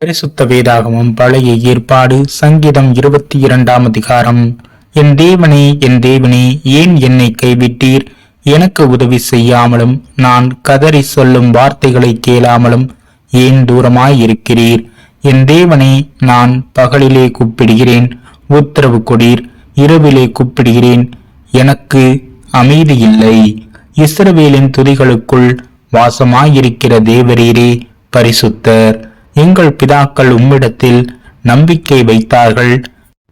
பரிசுத்த வேதாகமம் பழைய ஏற்பாடு சங்கீதம் 22ஆம் அதிகாரம். என் தேவனே, என் தேவனே, ஏன் என்னை கைவிட்டீர்? எனக்கு உதவி செய்யாமலும் நான் கதறி சொல்லும் வார்த்தைகளை கேளாமலும் ஏன் தூரமாயிருக்கிறீர்? என் தேவனே, நான் பகலிலே கூப்பிடுகிறேன், உத்தரவு கொடீர். இரவிலே கூப்பிடுகிறேன், எனக்கு அமைதி இல்லை. இஸ்ரவேலின் துதிகளுக்குள் வாசமாயிருக்கிற தேவரீரே, பரிசுத்தர். எங்கள் பிதாக்கள் உம்மிடத்தில் நம்பிக்கை வைத்தார்கள்.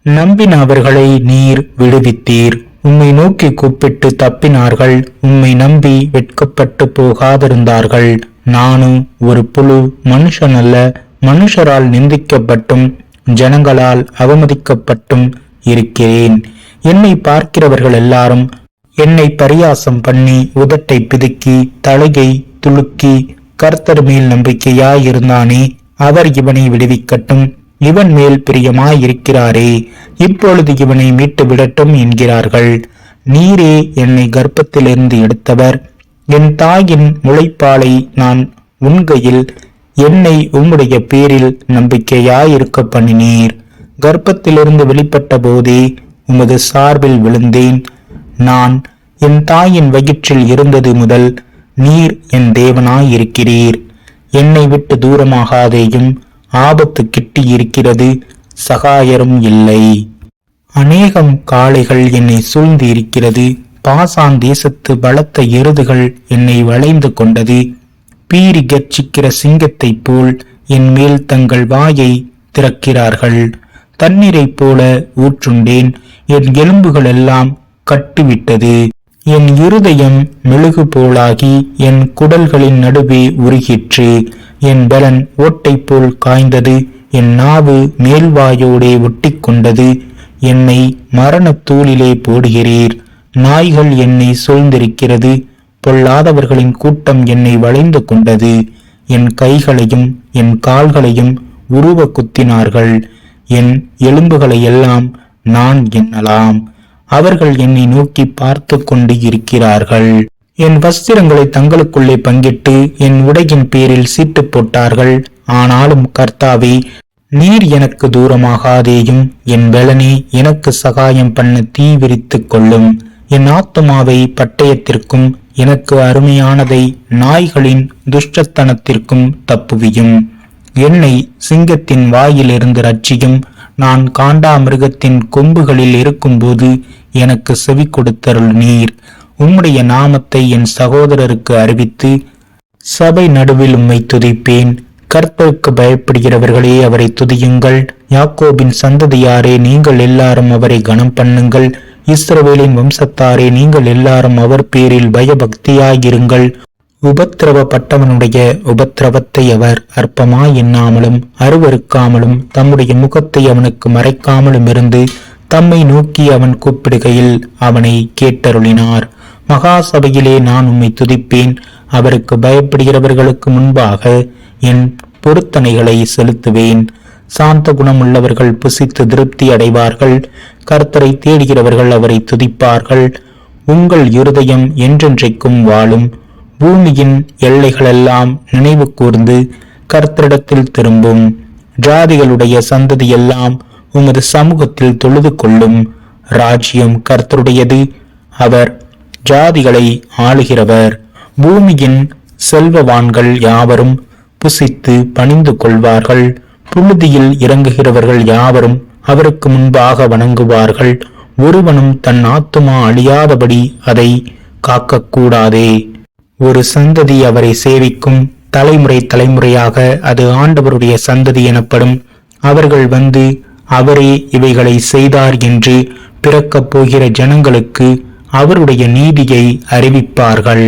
நம்பின அவர்களை நீர் விடுவித்தீர். உம்மை நோக்கி கூப்பிட்டு தப்பினார்கள். உம்மை நம்பி வெட்கப்பட்டு போகாதிருந்தார்கள். நானும் ஒரு புழு, மனுஷன் அல்ல, மனுஷரால் நிந்திக்கப்பட்டும் ஜனங்களால் அவமதிக்கப்பட்டும் இருக்கிறேன். என்னை பார்க்கிறவர்கள் எல்லாரும் என்னை பரியாசம் பண்ணி உதட்டை பிதுக்கி தலையை துலுக்கி, கர்த்தர் மேல் நம்பிக்கையாயிருந்தானே, அவர் இவனை விடுவிக்கட்டும், இவன் மேல் பிரியமாயிருக்கிறாரே, இப்பொழுது இவனை மீட்டு விடட்டும் என்கிறார்கள். நீரே என்னை கர்ப்பத்திலிருந்து எடுத்தவர். என் தாயின் முளைப்பாலை நான் உண்கையில் என்னை உம்முடைய பேரில் நம்பிக்கையாயிருக்க பண்ணினீர். கர்ப்பத்திலிருந்து வெளிப்பட்ட போதே உமது சார்பில் விழுந்தேன். நான் என் தாயின் வயிற்றில் இருந்தது முதல் நீர் என் தேவனாயிருக்கிறீர். என்னை விட்டு தூரமாகாதேயும், ஆபத்து கிட்டி இருக்கிறது, சகாயரும் இல்லை. அநேகம் காளைகள் என்னை சூழ்ந்து இருக்கிறது. பாசான் தேசத்து பலத்த எருதுகள் என்னை வளைந்து கொண்டது. பீறி கர்ச்சிக்கிற சிங்கத்தைப் போல் என் மேல் தங்கள் வாயை திறக்கிறார்கள். தண்ணீரைப் போல ஊற்றுண்டேன். என் எலும்புகள் எல்லாம் கட்டுவிட்டது. என் இருதயம் மெழுகு போலாகி என் குடல்களின் நடுவே உருகிற்று. என் பலன் ஓட்டை போல் காய்ந்தது. என் நாவு மேல்வாயோடே ஒட்டி கொண்டது. என்னை மரணத்தூளிலே போடுகிறீர். நாய்கள் என்னை சூழ்ந்திருக்கிறது. பொல்லாதவர்களின் கூட்டம் என்னை வளைந்து கொண்டது. என் கைகளையும் என் கால்களையும் உருவ குத்தினார்கள். என் எலும்புகளை எல்லாம் நான் எண்ணலாம். அவர்கள் என்னை நோக்கி பார்த்து கொண்டு இருக்கிறார்கள். என் வஸ்திரங்களை தங்களுக்குள்ளே பங்கிட்டு என் உடையின் பேரில் சீட்டு போட்டார்கள். ஆனாலும் கர்த்தாவே, நீர் எனக்கு தூரமாகாதேயும், என் பலனே எனக்கு சகாயம் பண்ண தீ விரித்து கொள்ளும். என் ஆத்துமாவை பட்டயத்திற்கும் எனக்கு அருமையானதை நாய்களின் துஷ்டத்தனத்திற்கும் தப்புவியும். என்னை சிங்கத்தின் வாயிலிருந்து ரட்சியும். நான் காண்டாமிருகத்தின் கொம்புகளில் இருக்கும்போது எனக்கு செவி கொடுத்தருள் நீர். உம்முடைய நாமத்தை என் சகோதரருக்கு அறிவித்து சபை நடுவில் உம்மை துதிப்பேன். கர்த்தருக்கு பயப்படுகிறவர்களே, அவரை துதியுங்கள். யாக்கோபின் சந்ததியாரே, நீங்கள் எல்லாரும் அவரை கனம் பண்ணுங்கள். இஸ்ரவேலின் வம்சத்தாரே, நீங்கள் எல்லாரும் அவர் பேரில் பயபக்தியாயிருங்கள். உபத்திரவப்பட்டவனுடைய உபத்திரவத்தை அவர் அற்பமாய் எண்ணாமலும் அருவருக்காமலும் தம்முடைய முகத்தை அவனுக்கு மறைக்காமலும் இருந்து தம்மை நோக்கி அவன் கூப்பிடுகையில் அவனை கேட்டருளினார். மகா சபையிலே நான் உம்மை துதிப்பேன். அவருக்கு பயப்படுகிறவர்களுக்கு முன்பாக என் பொருத்தனைகளை செலுத்துவேன். சாந்த குணமுள்ளவர்கள் புசித்து திருப்தி அடைவார்கள். கர்த்தரை தேடுகிறவர்கள் அவரை துதிப்பார்கள். உங்கள் இருதயம் என்றென்றைக்கும் வாழும். பூமியின் எல்லைகளெல்லாம் நினைவு கூர்ந்து கர்த்தரிடத்தில் திரும்பும். ஜாதிகளுடைய சந்ததியெல்லாம் உமது சமூகத்தில் தொழுது கொள்ளும். ராஜ்யம் கர்த்தருடையது, அவர் ஜாதிகளை ஆளுகிறவர். பூமியின் செல்வவான்கள் யாவரும் புசித்து பணிந்து கொள்வார்கள். புழுதியில் இறங்குகிறவர்கள் யாவரும் அவருக்கு முன்பாக வணங்குவார்கள். ஒருவனும் தன் ஆத்துமா அழியாதபடி அதை காக்கக்கூடாதே. ஒரு சந்ததி அவரை சேவிக்கும். தலைமுறை தலைமுறையாக அது ஆண்டவருடைய சந்ததி எனப்படும். அவர்கள் வந்து அவரே இவைகளை செய்தார் என்று பிறக்கப் போகிற ஜனங்களுக்கு அவருடைய நீதியை அறிவிப்பார்கள்.